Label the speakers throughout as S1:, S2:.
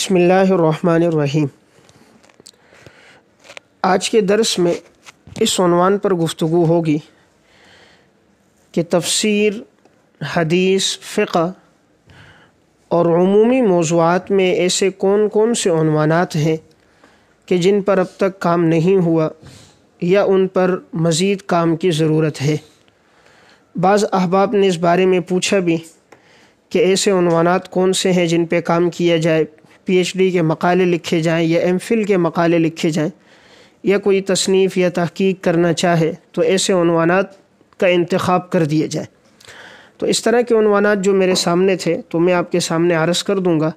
S1: بسم اللہ الرحمن الرحیم۔ آج کے درس میں اس عنوان پر گفتگو ہوگی کہ تفسیر، حدیث، فقہ اور عمومی موضوعات میں ایسے کون کون سے عنوانات ہیں کہ جن پر اب تک کام نہیں ہوا یا ان پر مزید کام کی ضرورت ہے۔ بعض احباب نے اس بارے میں پوچھا بھی کہ ایسے عنوانات کون سے ہیں جن پہ کام کیا جائے، پی ایچ ڈی کے مقالے لکھے جائیں یا ایم فل کے مقالے لکھے جائیں، یا کوئی تصنیف یا تحقیق کرنا چاہے تو ایسے عنوانات کا انتخاب کر دیا جائے۔ تو اس طرح کے عنوانات جو میرے سامنے تھے تو میں آپ کے سامنے عرض کر دوں گا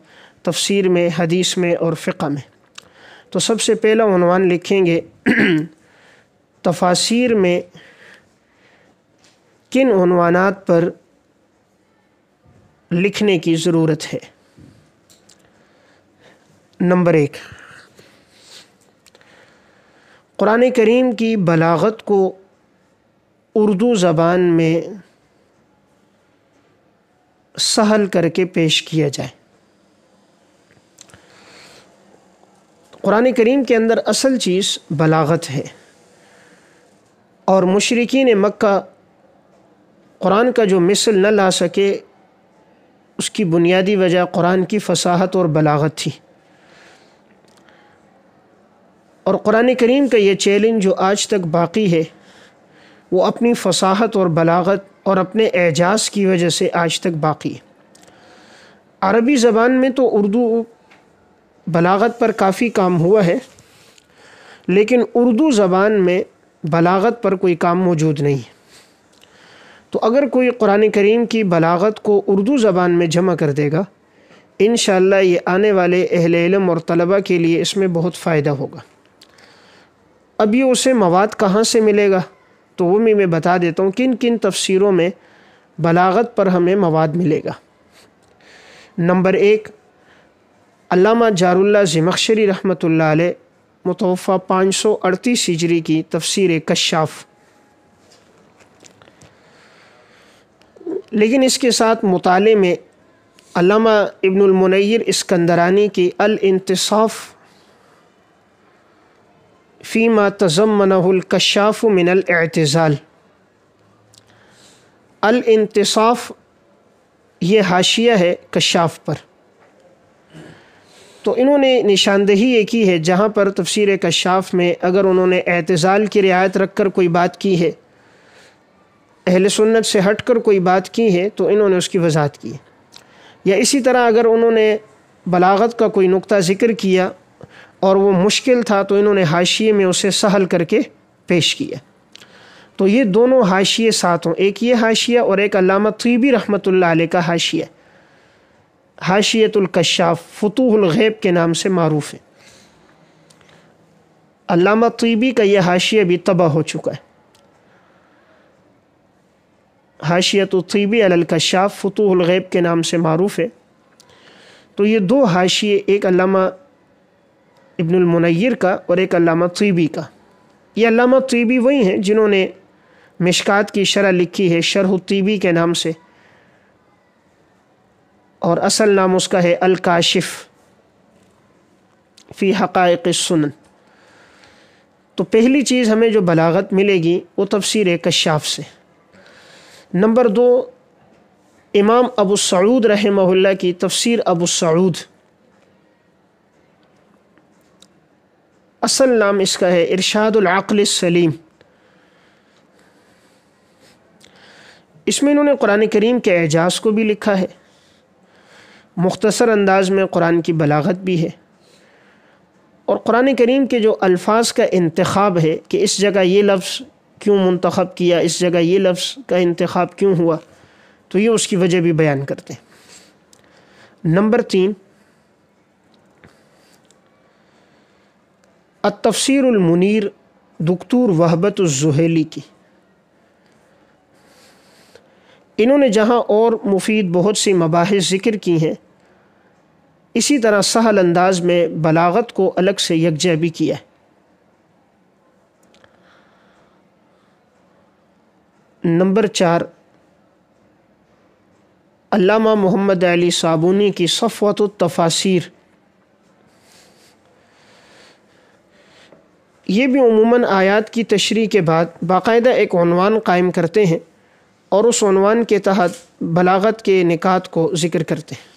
S1: تفسیر میں، حدیث میں اور فقہ میں۔ تو سب سے پہلا عنوان لکھیں گے تفاسیر میں کن عنوانات پر لکھنے کی ضرورت ہے۔ نمبر 1، قرآن کریم کی بلاغت کو اردو زبان میں سہل کر کے پیش کیا جائے۔ قرآن کریم کے اندر اصل چیز بلاغت ہے، اور مشرکین مکہ قرآن کا جو مثل نہ لا سکے اس کی بنیادی وجہ قرآن کی فصاحت اور بلاغت تھی، اور قرآن کریم کا یہ چیلنج جو آج تک باقی ہے وہ اپنی فصاحت اور بلاغت اور اپنے اعجاز کی وجہ سے آج تک باقی ہے۔ عربی زبان میں تو اردو بلاغت پر کافی کام ہوا ہے، لیکن اردو زبان میں بلاغت پر کوئی کام موجود نہیں ہے۔ تو اگر کوئی قرآن کریم کی بلاغت کو اردو زبان میں جمع کر دے گا، انشاءاللہ یہ آنے والے اہل علم اور طلبہ کے لیے اس میں بہت فائدہ ہوگا۔ اب یہ اسے مواد کہاں سے ملے گا تو وہ میں بتا دیتا ہوں کن کن تفسیروں میں بلاغت پر ہمیں مواد ملے گا۔ نمبر 1، علامہ جار اللہ زمخشری رحمۃ اللہ علیہ، متوفہ 538 ہجری کی تفسیر کشاف۔ لیکن اس کے ساتھ مطالعے میں علامہ ابن المنیر اسکندرانی کی الانتصاف فیما تضمنہ الکشاف من الاعتزال، الانتصاف یہ حاشیہ ہے کشاف پر، تو انہوں نے نشاندہی یہ کی ہے جہاں پر تفسیر کشاف میں اگر انہوں نے اعتزال کی رعایت رکھ کر کوئی بات کی ہے، اہل سنت سے ہٹ کر کوئی بات کی ہے، تو انہوں نے اس کی وضاحت کی ہے۔ یا اسی طرح اگر انہوں نے بلاغت کا کوئی نقطہ ذکر کیا اور وہ مشکل تھا تو انہوں نے حاشیے میں اسے سہل کر کے پیش کیا۔ تو یہ دونوں حاشیے ساتھ ہوں، ایک یہ حاشیہ اور ایک علامہ طیبی رحمۃ اللہ علیہ کا حاشیہ، حاشیۃ الکشاف فتوح الغیب کے نام سے معروف ہے۔ علامہ طیبی کا یہ حاشیہ بھی طبع ہو چکا ہے، حاشیۃ الطیبی علی الکشاف فتوح الغیب کے نام سے معروف ہے۔ تو یہ دو حاشیے، ایک علامہ ابن المنیر کا اور ایک علامہ طیبی کا۔ یہ علامہ طیبی وہی ہیں جنہوں نے مشکات کی شرح لکھی ہے شرح الطیبی کے نام سے، اور اصل نام اس کا ہے الکاشف فی حقائق السنن۔ تو پہلی چیز ہمیں جو بلاغت ملے گی وہ تفسیر کشاف سے۔ نمبر 2، امام ابو سعود رحمہ اللہ کی تفسیر ابو سعود، اصل نام اس کا ہے ارشاد العقل السلیم۔ اس میں انہوں نے قرآن کریم کے اعجاز کو بھی لکھا ہے، مختصر انداز میں قرآن کی بلاغت بھی ہے، اور قرآن کریم کے جو الفاظ کا انتخاب ہے کہ اس جگہ یہ لفظ کیوں منتخب کیا، اس جگہ یہ لفظ کا انتخاب کیوں ہوا، تو یہ اس کی وجہ بھی بیان کرتے ہیں۔ نمبر 3، التفسیر المنیر دکتور وہبت الزہیلی کی۔ انہوں نے جہاں اور مفید بہت سی مباحث ذکر کی ہیں، اسی طرح سہل انداز میں بلاغت کو الگ سے یکجا بھی کیا ہے۔ نمبر 4، علامہ محمد علی صابونی کی صفوۃ التفاسیر، یہ بھی عموماً آیات کی تشریح کے بعد باقاعدہ ایک عنوان قائم کرتے ہیں اور اس عنوان کے تحت بلاغت کے نکات کو ذکر کرتے ہیں۔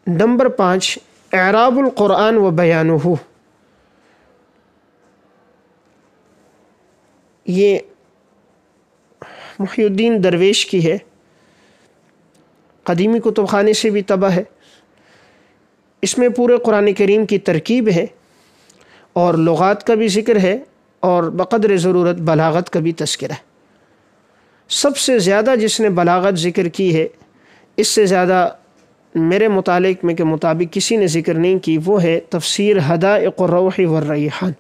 S1: نمبر 5، اعراب القرآن و بیانہ۔ یہ محی الدین درویش کی ہے، قدیمی کتب خانے سے بھی طبع ہے۔ اس میں پورے قرآن کریم کی ترکیب ہے اور لغات کا بھی ذکر ہے اور بقدر ضرورت بلاغت کا بھی تذکرہ ہے۔ سب سے زیادہ جس نے بلاغت ذکر کی ہے، اس سے زیادہ میرے مطالعے میں کے مطابق کسی نے ذکر نہیں کی، وہ ہے تفسیر حدائق الروح والریحان۔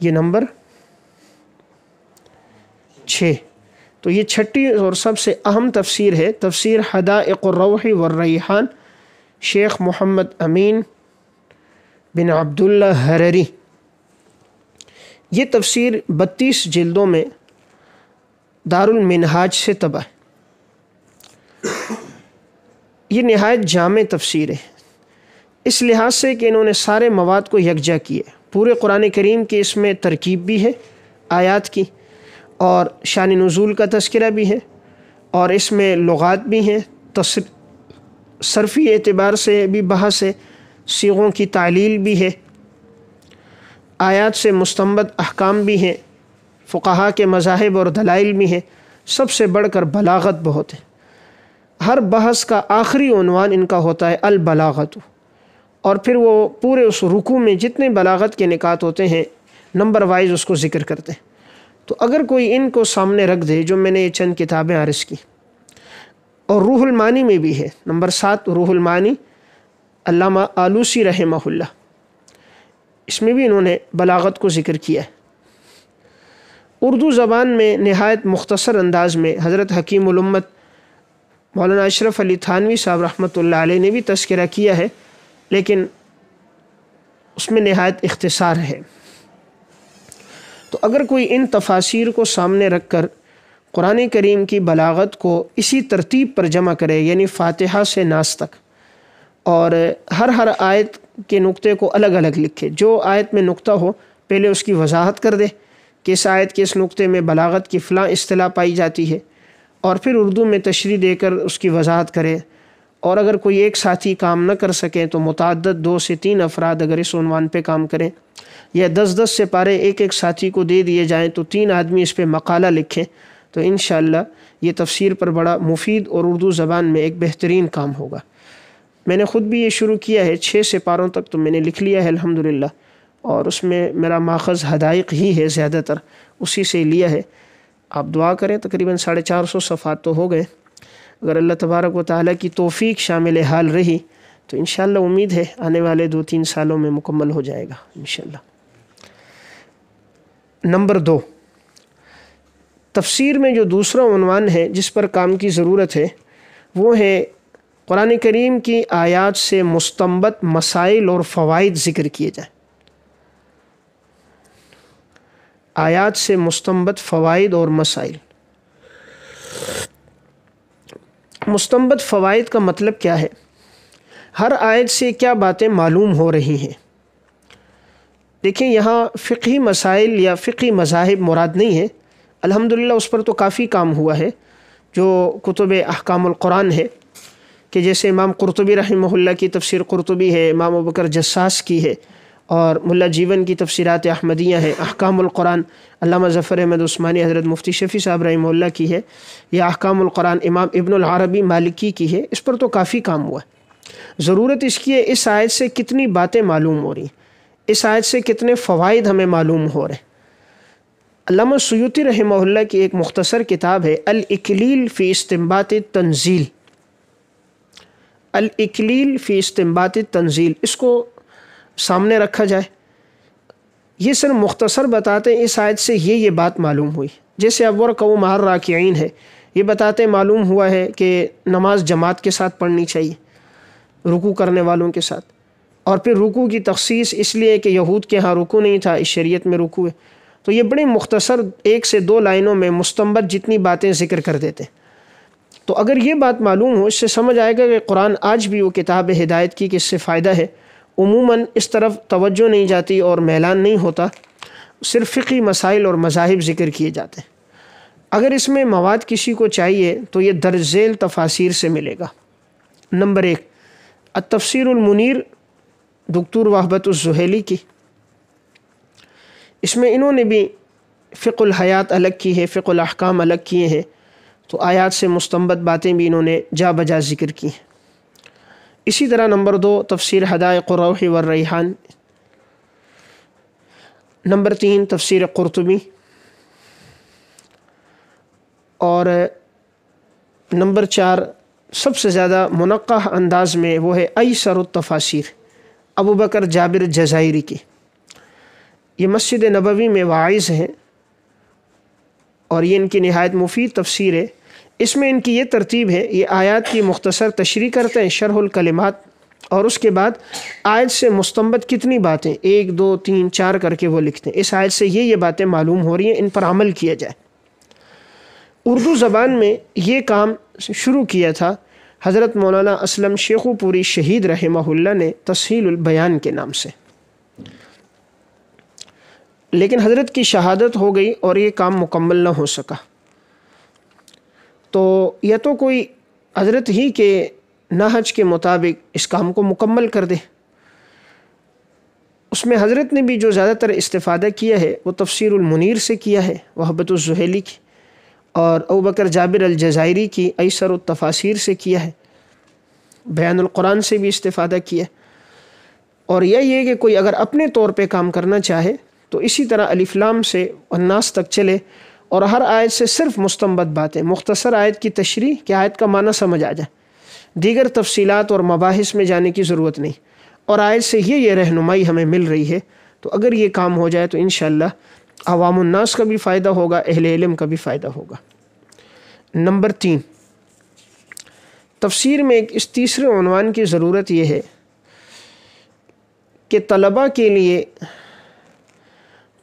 S1: یہ نمبر 6، تو یہ چھٹی اور سب سے اہم تفسیر ہے، تفسیر حدائق الروح والریحان، شیخ محمد امین بن عبداللہ حرری۔ یہ تفسیر 32 جلدوں میں دارالمنہاج سے طبع ہے۔ یہ نہایت جامع تفسیر ہے، اس لحاظ سے کہ انہوں نے سارے مواد کو یکجا کیے۔ پورے قرآن کریم کی اس میں ترکیب بھی ہے آیات کی، اور شان نزول کا تذکرہ بھی ہے، اور اس میں لغات بھی ہیں، صرفی اعتبار سے بھی بحث ہے، صیغوں کی تعلیل بھی ہے، آیات سے مستنبط احکام بھی ہیں، فقہا کے مذاہب اور دلائل بھی ہیں۔ سب سے بڑھ کر بلاغت بہت ہے۔ ہر بحث کا آخری عنوان ان کا ہوتا ہے البلاغت، اور پھر وہ پورے اس رکوع میں جتنے بلاغت کے نکات ہوتے ہیں نمبر وائز اس کو ذکر کرتے ہیں۔ تو اگر کوئی ان کو سامنے رکھ دے، جو میں نے یہ چند کتابیں عرض کی، اور روح المعانی میں بھی ہے، نمبر 7 روح المعانی علامہ آلوسی رحمہ اللہ، اس میں بھی انہوں نے بلاغت کو ذکر کیا ہے۔ اردو زبان میں نہایت مختصر انداز میں حضرت حکیم الامت مولانا اشرف علی تھانوی صاحب رحمۃ اللہ علیہ نے بھی تذکرہ کیا ہے، لیکن اس میں نہایت اختصار ہے۔ تو اگر کوئی ان تفاسیر کو سامنے رکھ کر قرآن کریم کی بلاغت کو اسی ترتیب پر جمع کرے، یعنی فاتحہ سے ناس تک، اور ہر آیت کے نقطے کو الگ الگ لکھے، جو آیت میں نقطہ ہو پہلے اس کی وضاحت کر دے کہ اس آیت کے اس نقطے میں بلاغت کی فلاں اصطلاح پائی جاتی ہے، اور پھر اردو میں تشریح دے کر اس کی وضاحت کرے۔ اور اگر کوئی ایک ساتھی کام نہ کر سکے تو متعدد 2 سے 3 افراد اگر اس عنوان پہ کام کریں، یا 10 سے پارے ایک ساتھی کو دے دیے جائیں تو 3 آدمی اس پہ مقالہ لکھیں، تو انشاءاللہ یہ تفسیر پر بڑا مفید اور اردو زبان میں ایک بہترین کام ہوگا۔ میں نے خود بھی یہ شروع کیا ہے، 6 سپاروں تک تو میں نے لکھ لیا ہے الحمدللہ، اور اس میں میرا ماخذ حدائق ہی ہے، زیادہ تر اسی سے لیا ہے۔ آپ دعا کریں، تقریباً 450 صفحات تو ہو گئے۔ اگر اللہ تبارک و تعالیٰ کی توفیق شامل حال رہی تو انشاءاللہ امید ہے آنے والے 2-3 سالوں میں مکمل ہو جائے گا انشاءاللہ۔ نمبر 2، تفسیر میں جو دوسرا عنوان ہے جس پر کام کی ضرورت ہے، وہ ہے قرآن کریم کی آیات سے مستنبط مسائل اور فوائد ذکر کیے جائیں۔ آیات سے مستنبط فوائد اور مسائل۔ مستنبط فوائد کا مطلب کیا ہے؟ ہر آیت سے کیا باتیں معلوم ہو رہی ہیں۔ دیکھیں، یہاں فقہی مسائل یا فقہی مذاہب مراد نہیں ہے، الحمدللہ اس پر تو کافی کام ہوا ہے، جو کتب احکام القرآن ہے، کہ جیسے امام قرطبی رحمہ اللہ کی تفسیر قرطبی ہے، امام ابوبکر جساس کی ہے، اور ملا جیون کی تفسیرات احمدیہ ہے، احکام القرآن علامہ ظفر احمد عثمانی حضرت مفتی شفیع صاحب رحمہ اللہ کی ہے، یا احکام القرآن امام ابن العربی مالکی کی ہے۔ اس پر تو کافی کام ہوا ہے۔ ضرورت اس کی ہے اس آیت سے کتنی باتیں معلوم ہو رہی ہیں، اس آیت سے کتنے فوائد ہمیں معلوم ہو رہے ہیں۔ علامہ سیوطی رحمہ اللہ کی ایک مختصر کتاب ہے الاکلیل فی استنباط التنزیل، الاکلیل فی استنباط التنزیل، اس کو سامنے رکھا جائے۔ یہ صرف مختصر بتاتے ہیں اس آیت سے یہ بات معلوم ہوئی، جیسے اول قوم مع الراکعین ہے، یہ بتاتے معلوم ہوا ہے کہ نماز جماعت کے ساتھ پڑھنی چاہیے، رکوع کرنے والوں کے ساتھ، اور پھر رکوع کی تخصیص اس لیے کہ یہود کے ہاں رکوع نہیں تھا، اس شریعت میں رکوع ہے۔ تو یہ بڑی مختصر 1 سے 2 لائنوں میں مستنبط جتنی باتیں ذکر کر دیتے ہیں۔ تو اگر یہ بات معلوم ہو، اس سے سمجھ آئے گا کہ قرآن آج بھی وہ کتاب ہدایت کی، کہ اس سے فائدہ ہے، عموماً اس طرف توجہ نہیں جاتی اور میلان نہیں ہوتا، صرف فقہی مسائل اور مذاہب ذکر کیے جاتے ہیں۔ اگر اس میں مواد کسی کو چاہیے تو یہ درج ذیل تفاسیر سے ملے گا۔ نمبر 1، التفسیر المنیر دکتور وہبت الزحیلی کی، اس میں انہوں نے بھی فقہ الحیات الگ کی ہے، فقہ الاحکام الگ کیے ہیں، تو آیات سے مستنبط باتیں بھی انہوں نے جا بجا ذکر کی ہیں۔ اسی طرح نمبر 2، تفسیر حدائق الروح والریحان۔ نمبر 3، تفسیر قرطبی۔ اور نمبر 4 سب سے زیادہ منقح انداز میں وہ ہے ایسر التفاسیر، ابو بکر جابر جزائری کی۔ یہ مسجد نبوی میں واعظ ہیں اور یہ ان کی نہایت مفید تفسیر ہے۔ اس میں ان کی یہ ترتیب ہے، یہ آیات کی مختصر تشریح کرتے ہیں، شرح الکلمات، اور اس کے بعد آیت سے مستنبط کتنی باتیں 1 2 3 4 کر کے وہ لکھتے ہیں، اس آیت سے یہ باتیں معلوم ہو رہی ہیں، ان پر عمل کیا جائے۔ اردو زبان میں یہ کام شروع کیا تھا حضرت مولانا اسلم شیخو پوری شہید رحمہ اللہ نے تسہیل البیان کے نام سے، لیکن حضرت کی شہادت ہو گئی اور یہ کام مکمل نہ ہو سکا۔ تو یا تو کوئی حضرت ہی کے نہج کے مطابق اس کام کو مکمل کر دے۔ اس میں حضرت نے بھی جو زیادہ تر استفادہ کیا ہے وہ تفسیر المنیر سے کیا ہے، وہبت الزحیلی کی، اور ابو بکر جابر الجزائری کی ایسر التفاسیر سے کیا ہے، بیان القرآن سے بھی استفادہ کیا۔ اور یہ کہ کوئی اگر اپنے طور پہ کام کرنا چاہے تو اسی طرح الف لام سے الناس تک چلے اور ہر آیت سے صرف مستنبط باتیں، مختصر آیت کی تشریح کہ آیت کا معنی سمجھ آ جائے، دیگر تفصیلات اور مباحث میں جانے کی ضرورت نہیں، اور آیت سے یہ رہنمائی ہمیں مل رہی ہے۔ تو اگر یہ کام ہو جائے تو انشاءاللہ عوام الناس کا بھی فائدہ ہوگا، اہل علم کا بھی فائدہ ہوگا۔ نمبر 3، تفسیر میں اس تیسرے عنوان کی ضرورت یہ ہے کہ طلباء کے لیے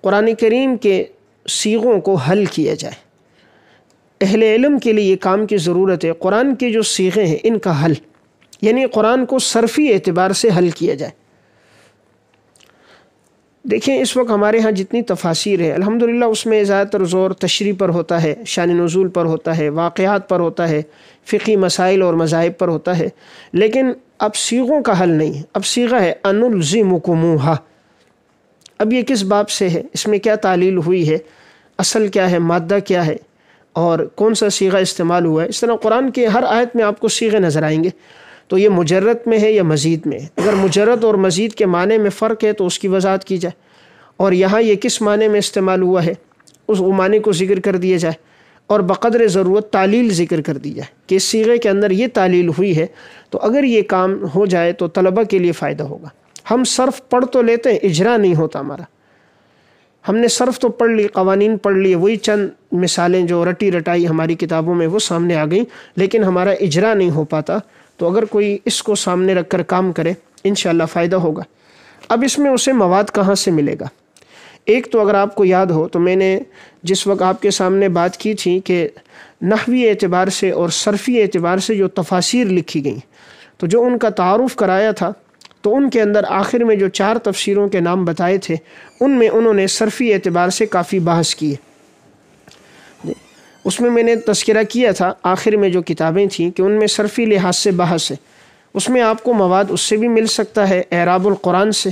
S1: قرآن کریم کے صیغوں کو حل کیا جائے۔ اہل علم کے لیے یہ کام کی ضرورت ہے، قرآن کے جو صیغے ہیں ان کا حل، یعنی قرآن کو صرفی اعتبار سے حل کیا جائے۔ دیکھیں اس وقت ہمارے ہاں جتنی تفاسیر ہے الحمدللہ اس میں زیادہ تر زور تشریح پر ہوتا ہے، شان نزول پر ہوتا ہے، واقعات پر ہوتا ہے، فقہی مسائل اور مذاہب پر ہوتا ہے، لیکن اب صیغوں کا حل نہیں ہے۔ اب صیغہ ہے انلزمکموہا، اب یہ کس باب سے ہے، اس میں کیا تعلیل ہوئی ہے، اصل کیا ہے، مادہ کیا ہے، اور کون سا صیغہ استعمال ہوا ہے۔ اس طرح قرآن کے ہر آیت میں آپ کو صیغے نظر آئیں گے، تو یہ مجرد میں ہے یا مزید میں ہے۔ اگر مجرد اور مزید کے معنی میں فرق ہے تو اس کی وضاحت کی جائے، اور یہاں یہ کس معنی میں استعمال ہوا ہے اس معنی کو ذکر کر دیا جائے، اور بقدر ضرورت تعلیل ذکر کر دی جائے کہ اس صیغے کے اندر یہ تعلیل ہوئی ہے۔ تو اگر یہ کام ہو جائے تو طلبہ کے لیے فائدہ ہوگا۔ ہم صرف پڑھ تو لیتے ہیں، اجرا نہیں ہوتا ہمارا۔ ہم نے صرف تو پڑھ لی، قوانین پڑھ لیے، وہی چند مثالیں جو رٹی رٹائی ہماری کتابوں میں وہ سامنے آ گئیں، لیکن ہمارا اجرا نہیں ہو پاتا۔ تو اگر کوئی اس کو سامنے رکھ کر کام کرے انشاءاللہ فائدہ ہوگا۔ اب اس میں اسے مواد کہاں سے ملے گا؟ ایک تو اگر آپ کو یاد ہو تو میں نے جس وقت آپ کے سامنے بات کی تھی کہ نحوی اعتبار سے اور صرفی اعتبار سے جو تفاسیر لکھی گئیں، تو جو ان کا تعارف کرایا تھا، تو ان کے اندر آخر میں جو 4 تفسیروں کے نام بتائے تھے ان میں انہوں نے صرفی اعتبار سے کافی بحث کی ہے۔ اس میں نے تذکرہ کیا تھا آخر میں جو کتابیں تھیں کہ ان میں صرفی لحاظ سے بحث ہے، اس میں آپ کو مواد اس سے بھی مل سکتا ہے، اعراب القرآن سے،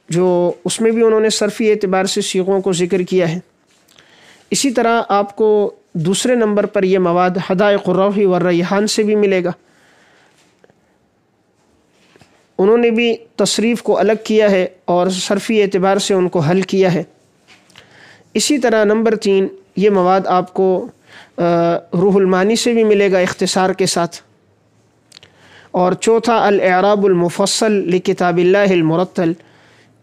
S1: جو اس میں بھی انہوں نے صرفی اعتبار سے صیغوں کو ذکر کیا ہے۔ اسی طرح آپ کو دوسرے نمبر پر یہ مواد حدائق الروح والریحان سے بھی ملے گا، انہوں نے بھی تصریف کو الگ کیا ہے اور صرفی اعتبار سے ان کو حل کیا ہے۔ اسی طرح نمبر 3 یہ مواد آپ کو روح المانی سے بھی ملے گا اختصار کے ساتھ۔ اور چوتھا الاعراب المفصل لکتاب اللہ المرتل،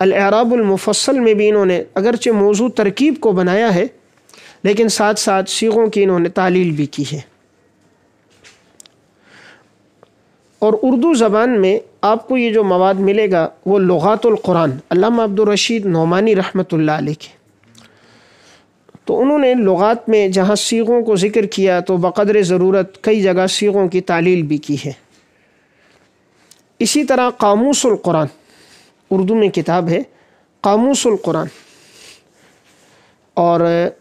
S1: الاعراب المفصل میں بھی انہوں نے اگرچہ موضوع ترکیب کو بنایا ہے لیکن ساتھ ساتھ صیغوں کی انہوں نے تعلیل بھی کی ہے۔ اور اردو زبان میں آپ کو یہ جو مواد ملے گا وہ لغات القرآن، علامہ عبدالرشید نعمانی رحمۃ اللہ علیہ کے، تو انہوں نے لغات میں جہاں صیغوں کو ذکر کیا تو بقدر ضرورت کئی جگہ صیغوں کی تعلیل بھی کی ہے۔ اسی طرح قاموس القرآن، اردو میں کتاب ہے قاموس القرآن، اور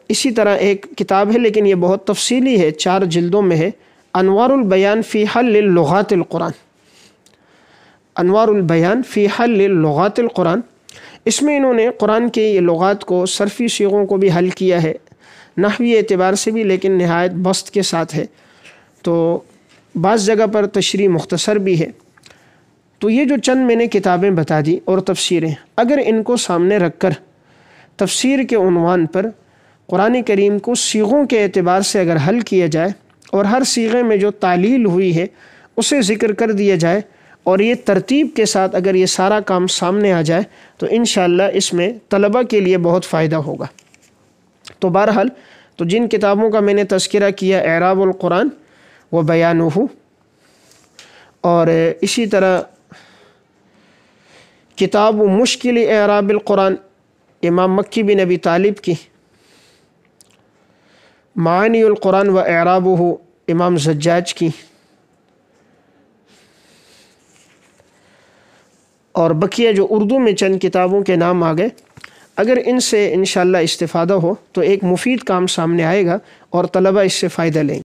S1: اسی طرح ایک کتاب ہے لیکن یہ بہت تفصیلی ہے، 4 جلدوں میں ہے، انوار البیان فی حل لغات القرآن، انوار البیان فی حل لغات القرآن۔ اس میں انہوں نے قرآن کے یہ لغات کو، صرفی صیغوں کو بھی حل کیا ہے، نحوی اعتبار سے بھی، لیکن نہایت بسط کے ساتھ ہے، تو بعض جگہ پر تشریح مختصر بھی ہے۔ تو یہ جو چند میں نے کتابیں بتا دی اور تفسیریں، اگر ان کو سامنے رکھ کر تفسیر کے عنوان پر قرآن کریم کو صیغوں کے اعتبار سے اگر حل کیا جائے اور ہر صیغے میں جو تعلیل ہوئی ہے اسے ذکر کر دیا جائے، اور یہ ترتیب کے ساتھ اگر یہ سارا کام سامنے آ جائے تو انشاءاللہ اس میں طلبہ کے لیے بہت فائدہ ہوگا۔ تو بہرحال تو جن کتابوں کا میں نے تذکرہ کیا، اعراب القرآن و بیانہ، اور اسی طرح کتاب مشکل اعراب القرآن امام مکی بن ابی طالب کی، معانی القرآن و اعرابہ امام زجاج کی، اور بقیہ جو اردو میں چند کتابوں کے نام آ گئے، اگر ان سے انشاءاللہ استفادہ ہو تو ایک مفید کام سامنے آئے گا اور طلبہ اس سے فائدہ لیں گے۔